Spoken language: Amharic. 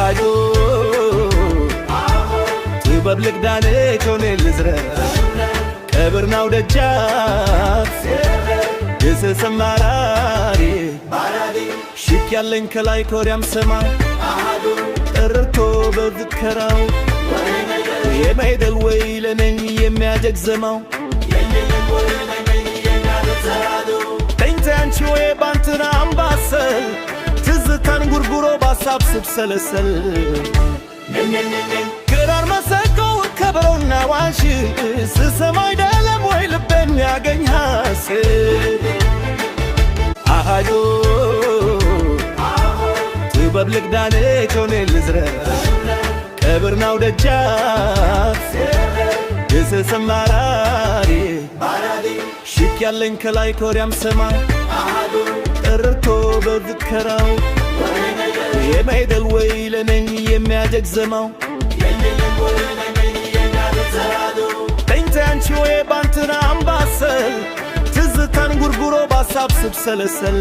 አሃዱ ትበብልቅ ዳኔ ቾኔ ልዝረር ቀብርናው ደጃፍ የሰሰማራሪ ሽክ ያለኝ ከላይ ኮሪያም ሰማ ጠርቶ በዝከራው የማይደል ወይ ለነኝ የሚያጀግዘማው ተንታንቺ ወይ ባንትና አምባሰል ትዝታን ጉርጉሮ ባሳብ ስብሰለሰል ክራር መሰከው ከበሮና ዋንሽ ስሰማ አይደለም ወይ ልቤን ያገኝ ሐሴት አሃዱ ትበብልቅ ዳኔ ቾኔ ልዝረር ቀብርናው ደጃፍ የሰሰማራሪ ሽክ ያለኝ ከላይ ኮሪያም ሰማ ጠርቶ በዝከራው የማይደል ወይ ለነኝ የሚያጀግዘማው ተንታንቺ ወይ ባንትና አምባሰል ትዝታን ጉርጉሮ ባሳብ ስብሰለሰል